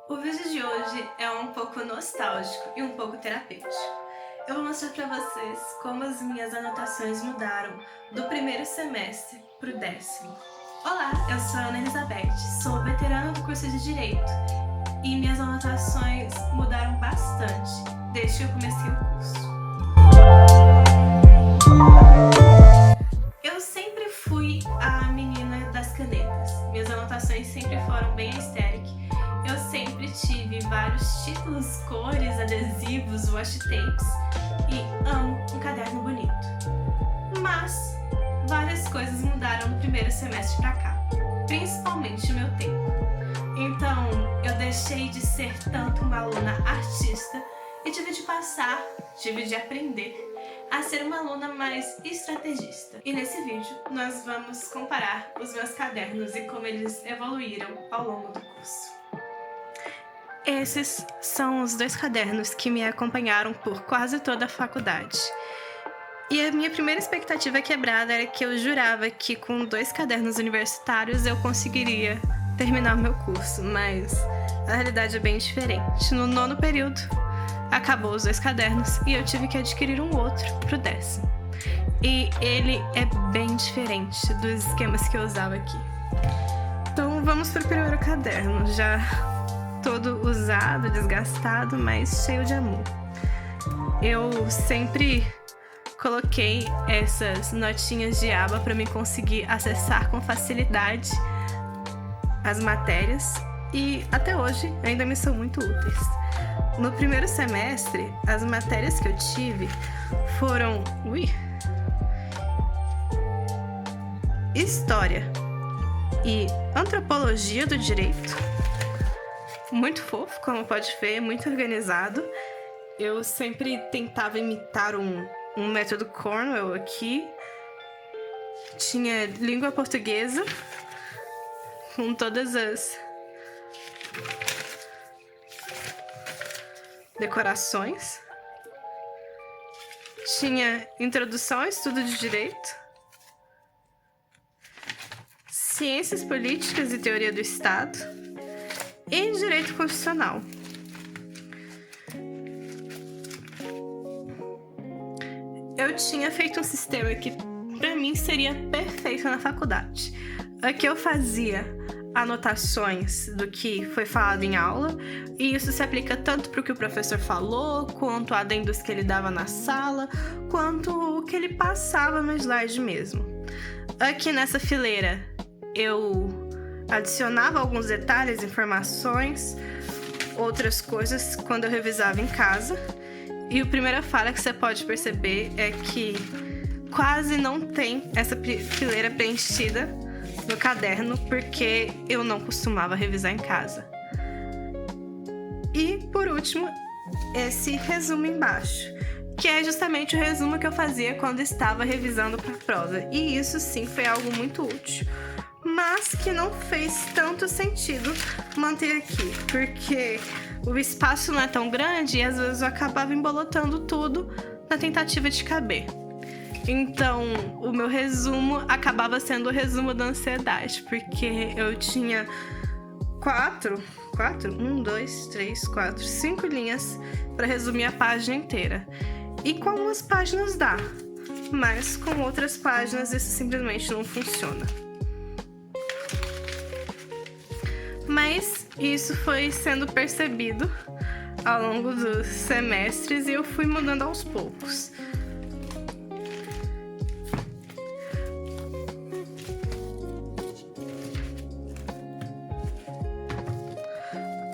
O vídeo de hoje é um pouco nostálgico e um pouco terapêutico. Eu vou mostrar pra vocês como as minhas anotações mudaram do primeiro semestre pro 10º. Olá, eu sou a Ana Elizabeth, sou veterana do curso de Direito e minhas anotações mudaram bastante desde que eu comecei o curso. Eu sempre fui a menina das canetas, minhas anotações sempre foram bem aesthetic. Eu sempre tive vários títulos, cores, adesivos, washi tapes e amo um caderno bonito. Mas várias coisas mudaram do primeiro semestre pra cá, principalmente o meu tempo. Então eu deixei de ser tanto uma aluna artista e tive de aprender a ser uma aluna mais estrategista. E nesse vídeo nós vamos comparar os meus cadernos e como eles evoluíram ao longo do curso. Esses são os dois cadernos que me acompanharam por quase toda a faculdade. E a minha primeira expectativa quebrada era que eu jurava que com 2 cadernos universitários eu conseguiria terminar o meu curso, mas a realidade é bem diferente. No 9º período, acabou os 2 cadernos e eu tive que adquirir um outro pro 10º. E ele é bem diferente dos esquemas que eu usava aqui. Então vamos pro primeiro caderno, já todo usado, desgastado, mas cheio de amor. Eu sempre coloquei essas notinhas de aba para me conseguir acessar com facilidade as matérias e até hoje ainda me são muito úteis. No primeiro semestre, as matérias que eu tive foram História e Antropologia do Direito. Muito fofo, como pode ver, muito organizado. Eu sempre tentava imitar um método Cornwell aqui. Tinha língua portuguesa, com todas as decorações. Tinha Introdução ao Estudo de Direito, Ciências Políticas e Teoria do Estado e Direito Constitucional. Eu tinha feito um sistema que para mim seria perfeito na faculdade. Aqui eu fazia anotações do que foi falado em aula, e isso se aplica tanto para o que o professor falou, quanto adendos que ele dava na sala, quanto o que ele passava no slide mesmo. Aqui nessa fileira eu adicionava alguns detalhes, informações, outras coisas quando eu revisava em casa. E a primeira falha que você pode perceber é que quase não tem essa fileira preenchida no caderno, porque eu não costumava revisar em casa. E, por último, esse resumo embaixo, que é justamente o resumo que eu fazia quando estava revisando para a prova. E isso sim foi algo muito útil, mas que não fez tanto sentido manter aqui, porque o espaço não é tão grande e às vezes eu acabava embolotando tudo na tentativa de caber. Então, o meu resumo acabava sendo o resumo da ansiedade, porque eu tinha 5 linhas para resumir a página inteira. E com algumas páginas dá, mas com outras páginas isso simplesmente não funciona. Mas isso foi sendo percebido ao longo dos semestres e eu fui mudando aos poucos.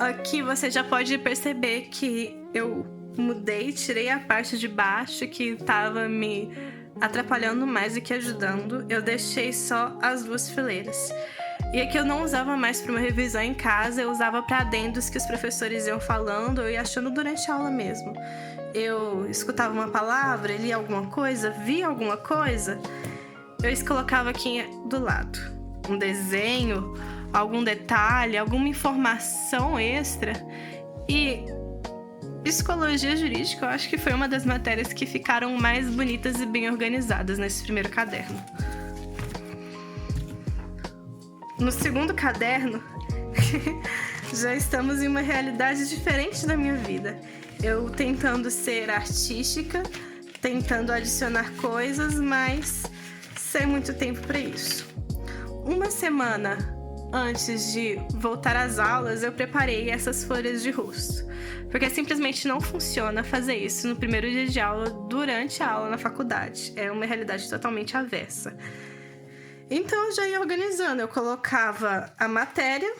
Aqui você já pode perceber que eu mudei, tirei a parte de baixo que estava me atrapalhando mais do que ajudando. Eu deixei só as 2 fileiras. E aqui eu não usava mais para uma revisão em casa, eu usava para adendos que os professores iam falando, eu ia achando durante a aula mesmo. Eu escutava uma palavra, lia alguma coisa, via alguma coisa, eu colocava aqui do lado um desenho, algum detalhe, alguma informação extra. E Psicologia Jurídica eu acho que foi uma das matérias que ficaram mais bonitas e bem organizadas nesse primeiro caderno. No segundo caderno, Já estamos em uma realidade diferente da minha vida. Eu tentando ser artística, tentando adicionar coisas, mas sem muito tempo para isso. Uma semana antes de voltar às aulas, eu preparei essas folhas de rosto, porque simplesmente não funciona fazer isso no primeiro dia de aula, durante a aula na faculdade. É uma realidade totalmente avessa. Então eu já ia organizando, eu colocava a matéria,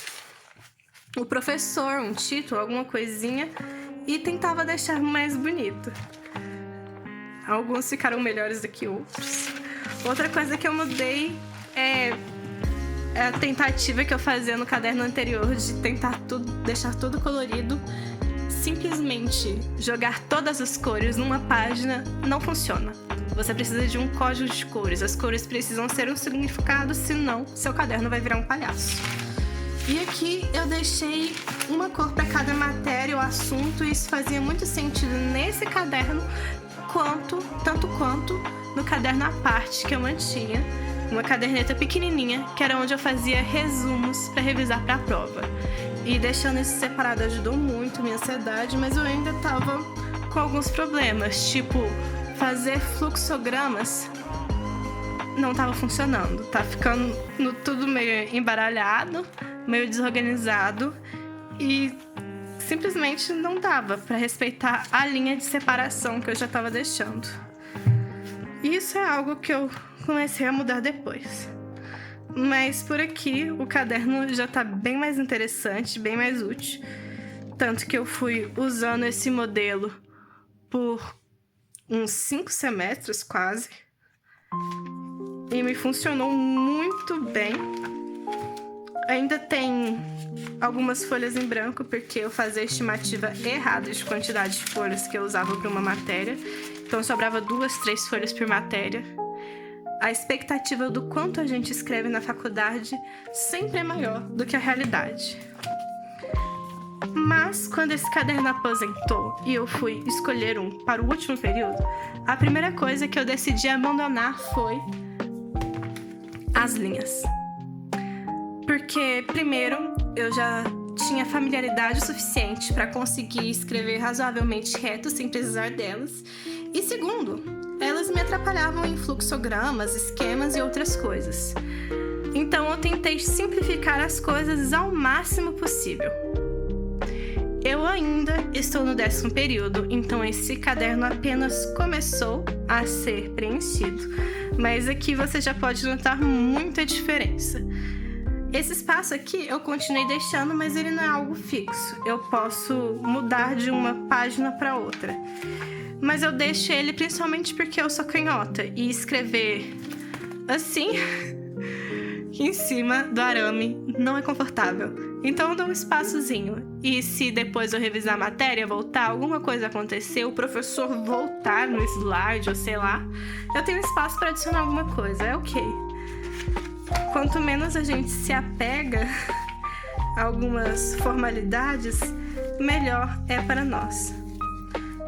o professor, um título, alguma coisinha, e tentava deixar mais bonito. Alguns ficaram melhores do que outros. Outra coisa que eu mudei é a tentativa que eu fazia no caderno anterior de tentar deixar tudo colorido. Simplesmente jogar todas as cores numa página não funciona. Você precisa de um código de cores. As cores precisam ser um significado, senão seu caderno vai virar um palhaço. E aqui eu deixei uma cor para cada matéria ou assunto, e isso fazia muito sentido nesse caderno, tanto quanto no caderno à parte que eu mantinha, uma caderneta pequenininha, que era onde eu fazia resumos para revisar para a prova. E deixando isso separado ajudou muito minha ansiedade, mas eu ainda estava com alguns problemas, tipo fazer fluxogramas não estava funcionando, tá ficando tudo meio embaralhado, meio desorganizado, e simplesmente não dava para respeitar a linha de separação que eu já estava deixando. E isso é algo que eu comecei a mudar depois. Mas por aqui o caderno já tá bem mais interessante, bem mais útil. Tanto que eu fui usando esse modelo por uns 5 semestres quase. E me funcionou muito bem. Ainda tem algumas folhas em branco, porque eu fazia a estimativa errada de quantidade de folhas que eu usava para uma matéria. Então sobrava 2, 3 folhas por matéria. A expectativa do quanto a gente escreve na faculdade sempre é maior do que a realidade. Mas quando esse caderno aposentou e eu fui escolher um para o último período, a primeira coisa que eu decidi abandonar foi as linhas. Porque, primeiro, eu já tinha familiaridade suficiente para conseguir escrever razoavelmente reto sem precisar delas. E segundo, elas me atrapalhavam em fluxogramas, esquemas e outras coisas. Então eu tentei simplificar as coisas ao máximo possível. Eu ainda estou no 10º período, então esse caderno apenas começou a ser preenchido. Mas aqui você já pode notar muita diferença. Esse espaço aqui eu continuei deixando, mas ele não é algo fixo. Eu posso mudar de uma página para outra. Mas eu deixo ele principalmente porque eu sou canhota, e escrever assim em cima do arame não é confortável. Então eu dou um espaçozinho. E se depois eu revisar a matéria, voltar, alguma coisa acontecer, o professor voltar no slide ou sei lá, eu tenho espaço para adicionar alguma coisa, é ok. Quanto menos a gente se apega a algumas formalidades, melhor é para nós.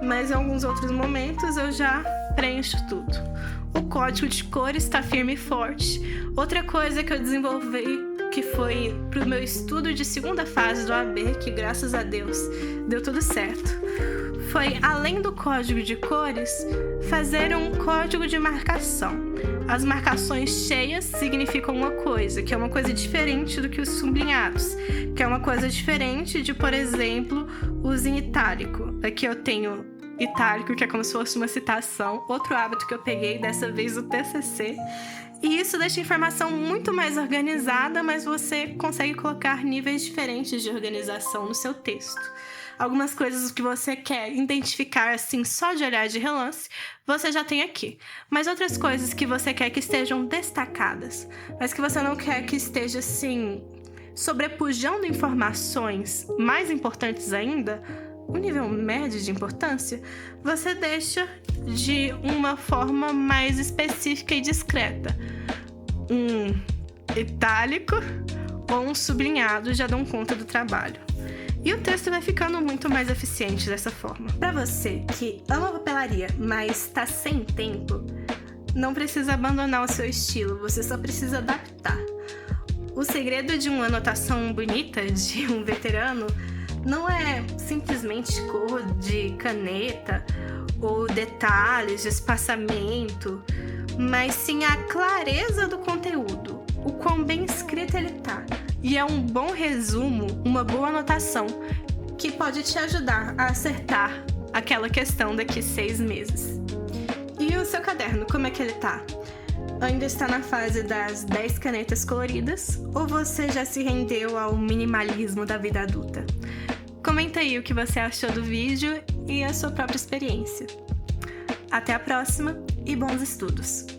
Mas em alguns outros momentos eu já preencho tudo. O código de cores está firme e forte. Outra coisa que eu desenvolvi, que foi pro meu estudo de segunda fase do AB, que graças a Deus deu tudo certo, foi, além do código de cores, fazer um código de marcação. As marcações cheias significam uma coisa, que é uma coisa diferente do que os sublinhados, que é uma coisa diferente de, por exemplo, os em itálico. Aqui eu tenho itálico, que é como se fosse uma citação, outro hábito que eu peguei, dessa vez o TCC. E isso deixa a informação muito mais organizada, mas você consegue colocar níveis diferentes de organização no seu texto. Algumas coisas que você quer identificar assim só de olhar de relance, você já tem aqui. Mas outras coisas que você quer que estejam destacadas, mas que você não quer que esteja assim sobrepujando informações mais importantes ainda, o nível médio de importância, você deixa de uma forma mais específica e discreta. Um itálico ou um sublinhado já dão conta do trabalho. E o texto vai ficando muito mais eficiente dessa forma. Para você que ama papelaria, mas está sem tempo, não precisa abandonar o seu estilo, você só precisa adaptar. O segredo de uma anotação bonita de um veterano não é simplesmente cor de caneta ou detalhes de espaçamento, mas sim a clareza do conteúdo, o quão bem escrito ele tá. E é um bom resumo, uma boa anotação, que pode te ajudar a acertar aquela questão daqui 6 meses. E o seu caderno, como é que ele tá? Ainda está na fase das 10 canetas coloridas ou você já se rendeu ao minimalismo da vida adulta? Comenta aí o que você achou do vídeo e a sua própria experiência. Até a próxima e bons estudos!